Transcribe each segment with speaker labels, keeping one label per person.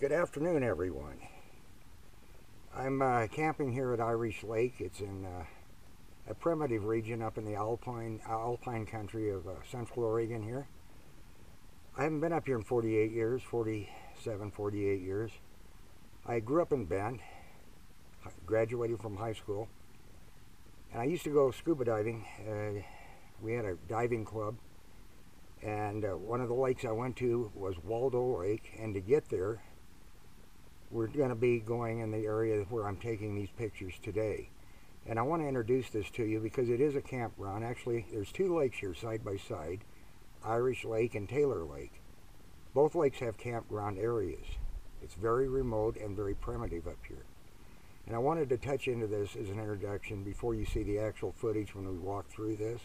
Speaker 1: Good afternoon, everyone. I'm camping here at Irish Lake. It's in a primitive region up in the Alpine country of Central Oregon here. I haven't been up here in 48 years, 47, 48 years. I grew up in Bend, graduated from high school, and I used to go scuba diving. We had a diving club, and one of the lakes I went to was Waldo Lake, and to get there, we're going to be going in the area where I'm taking these pictures today. And I want to introduce this to you because it is a campground. Actually, there's two lakes here side by side, Irish Lake and Taylor Lake. Both lakes have campground areas. It's very remote and very primitive up here. And I wanted to touch into this as an introduction before you see the actual footage when we walk through this.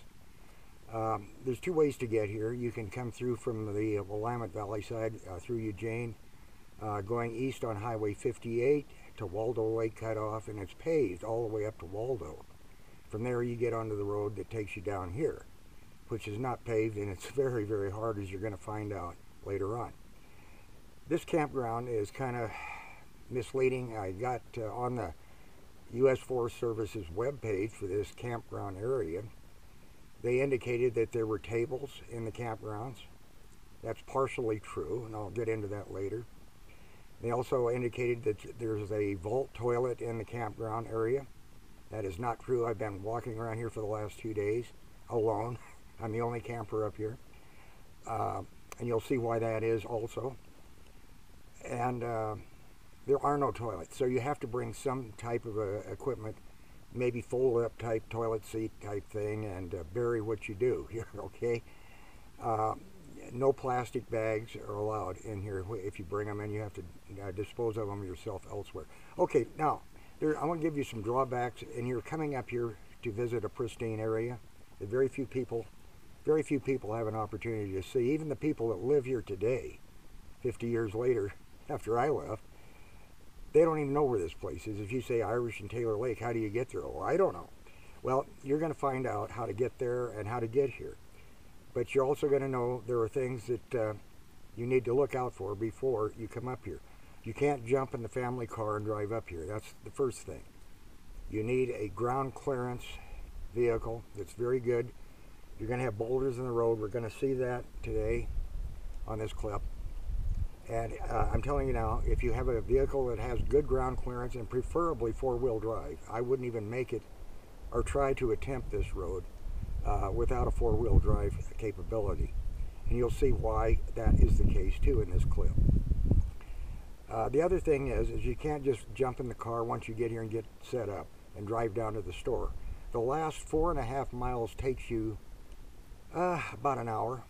Speaker 1: There's two ways to get here. You can come through from the Willamette Valley side through Eugene, going east on Highway 58 to Waldo Lake Cutoff, and it's paved all the way up to Waldo. From there you get onto the road that takes you down here, which is not paved, and it's very, very hard, as you're going to find out later on. This campground is kind of misleading. I got on the U.S. Forest Service's webpage for this campground area. They indicated that there were tables in the campgrounds. That's partially true, and I'll get into that later. They also indicated that there's a vault toilet in the campground area. That is not true. I've been walking around here for the last 2 days alone. I'm the only camper up here. And you'll see why that is also. And there are no toilets, so you have to bring some type of equipment, maybe fold-up type toilet seat type thing, and bury what you do here, okay? No plastic bags are allowed in here. If you bring them in, you have to dispose of them yourself elsewhere. Okay, now, I want to give you some drawbacks, and you're coming up here to visit a pristine area that very few people have an opportunity to see. Even the people that live here today, 50 years later, after I left, they don't even know where this place is. If you say Irish and Taylor Lake, how do you get there? Oh, I don't know. Well, you're going to find out how to get there and how to get here. But you're also going to know there are things that you need to look out for before you come up here. You can't jump in the family car and drive up here. That's the first thing. You need a ground clearance vehicle that's very good. You're going to have boulders in the road. We're going to see that today on this clip. And I'm telling you now, if you have a vehicle that has good ground clearance and preferably four-wheel drive, I wouldn't even make it or try to attempt this road without a four-wheel drive capability. And you'll see why that is the case too in this clip. The other thing is you can't just jump in the car once you get here and get set up and drive down to the store. The last 4.5 miles takes you about an hour.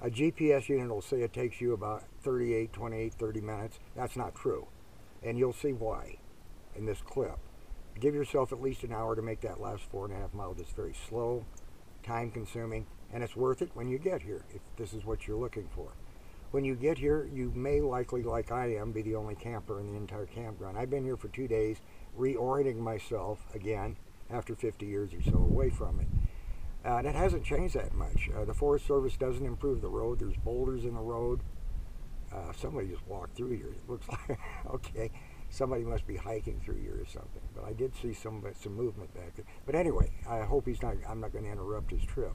Speaker 1: A GPS unit will say it takes you about 28, 30 minutes. That's not true. And you'll see why in this clip. Give yourself at least an hour to make that last 4.5 miles. It's very slow, time consuming, and it's worth it when you get here, if this is what you're looking for. When you get here, you may likely, like I am, be the only camper in the entire campground. I've been here for 2 days, reorienting myself again after 50 years or so away from it. And it hasn't changed that much. The Forest Service doesn't improve the road. There's boulders in the road. Somebody just walked through here. It looks like, okay, somebody must be hiking through here or something. But I did see some movement back there. But anyway, I hope I'm not going to interrupt his trip.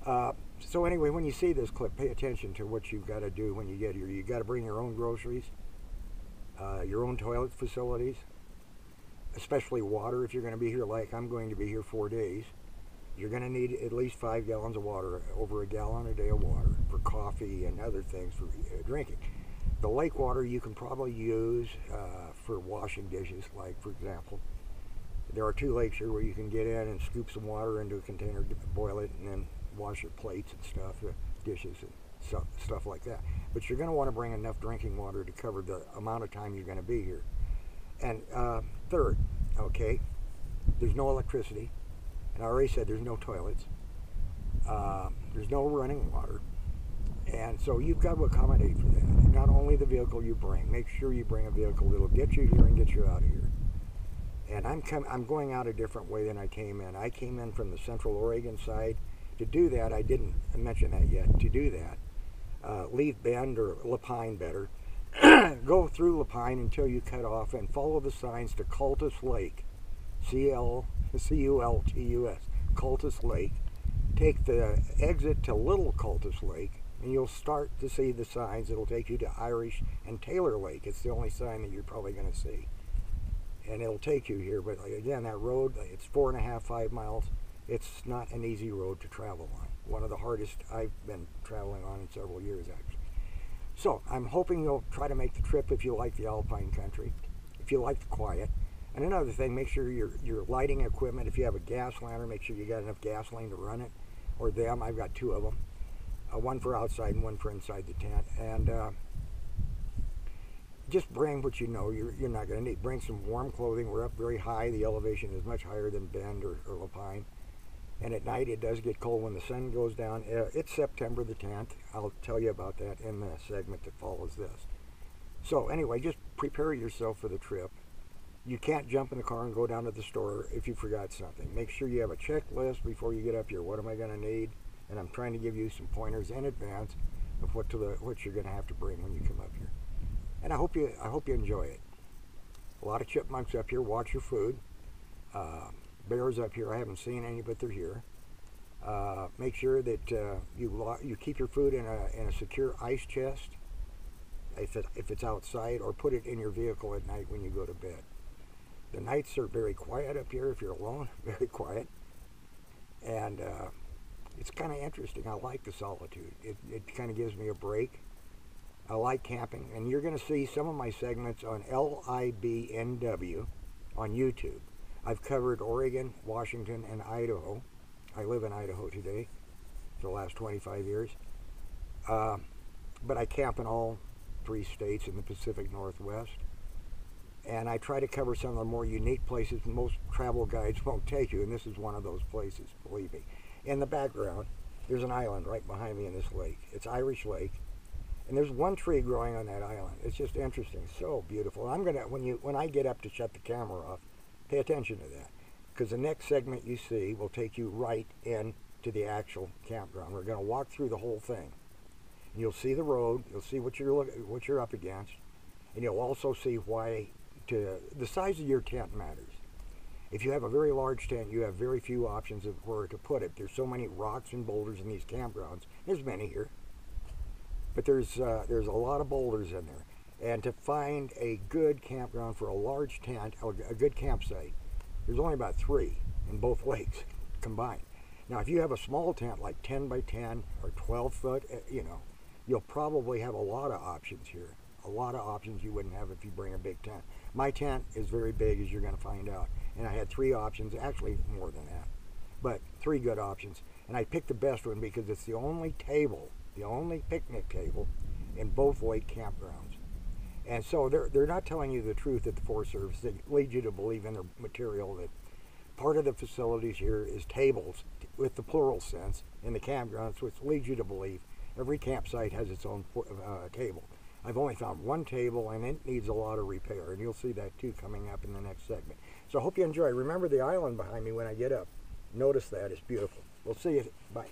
Speaker 1: So anyway, when you see this clip, pay attention to what you've got to do when you get here. You've got to bring your own groceries, your own toilet facilities, especially water if you're going to be here like I'm going to be here 4 days. You're going to need at least 5 gallons of water, over a gallon a day of water for coffee and other things for drinking. The lake water you can probably use for washing dishes, like for example. There are 2 lakes here where you can get in and scoop some water into a container, boil it, and then wash your plates and stuff, dishes and stuff like that. But you're going to want to bring enough drinking water to cover the amount of time you're going to be here. And third, okay, there's no electricity. And I already said there's no toilets. There's no running water. And so you've got to accommodate for that. And not only the vehicle you bring, make sure you bring a vehicle that'll get you here and get you out of here. And I'm going out a different way than I came in. I came in from the Central Oregon side. To do that, I didn't mention that yet. To do that, leave Bend or Alpine better, Go through Alpine until you cut off and follow the signs to Cultus Lake, C-L-C-U-L-T-U-S, Cultus Lake. Take the exit to Little Cultus Lake, and you'll start to see the signs. It'll take you to Irish and Taylor Lake. It's the only sign that you're probably going to see. And it'll take you here. But again, that road, it's 4.5, 5 miles. It's not an easy road to travel on. One of the hardest I've been traveling on in several years, actually. So I'm hoping you'll try to make the trip if you like the Alpine country, if you like the quiet. And another thing, make sure your lighting equipment, if you have a gas lantern, make sure you got enough gasoline to run it, or them. I've got 2 of them, one for outside and one for inside the tent. And just bring what you know you're not going to need. Bring some warm clothing. We're up very high. The elevation is much higher than Bend or Alpine. And at night it does get cold when the sun goes down. It's September the 10th. I'll tell you about that in the segment that follows this. So anyway, just prepare yourself for the trip. You can't jump in the car and go down to the store if you forgot something. Make sure you have a checklist before you get up here. What am I going to need? And I'm trying to give you some pointers in advance of what you're going to have to bring when you come up here. And I hope you enjoy it. A lot of chipmunks up here. Watch your food. Bears up here. I haven't seen any, but they're here. Make sure that you keep your food in a secure ice chest if it's outside, or put it in your vehicle at night when you go to bed. The nights are very quiet up here if you're alone. Very quiet. And it's kind of interesting. I like the solitude. It kind of gives me a break. I like camping. And you're going to see some of my segments on LIBNW on YouTube. I've covered Oregon, Washington, and Idaho. I live in Idaho today for the last 25 years. But I camp in all 3 states in the Pacific Northwest. And I try to cover some of the more unique places most travel guides won't take you, and this is one of those places, believe me. In the background, there's an island right behind me in this lake. It's Irish Lake, and there's one tree growing on that island. It's just interesting, so beautiful. I'm gonna, when I get up to shut the camera off, pay attention to that, because the next segment you see will take you right into the actual campground. We're going to walk through the whole thing. And you'll see the road, you'll see what you're up against, and you'll also see why the size of your tent matters. If you have a very large tent, you have very few options of where to put it. There's so many rocks and boulders in these campgrounds. There's many here, but there's a lot of boulders in there. And to find a good campground for a large tent, a good campsite, there's only about 3 in both lakes combined. Now, if you have a small tent like 10 by 10 or 12 foot, you'll probably have a lot of options here. A lot of options you wouldn't have if you bring a big tent. My tent is very big, as you're going to find out. And I had 3 options, actually more than that, but 3 good options. And I picked the best one because it's the only table, the only picnic table in both lake campgrounds. And so they're not telling you the truth at the Forest Service. They lead you to believe in their material that part of the facilities here is tables, with the plural sense, in the campgrounds, which leads you to believe every campsite has its own table. I've only found 1 table, and it needs a lot of repair, and you'll see that too coming up in the next segment. So I hope you enjoy. Remember the island behind me when I get up. Notice that. It's beautiful. We'll see you. Bye.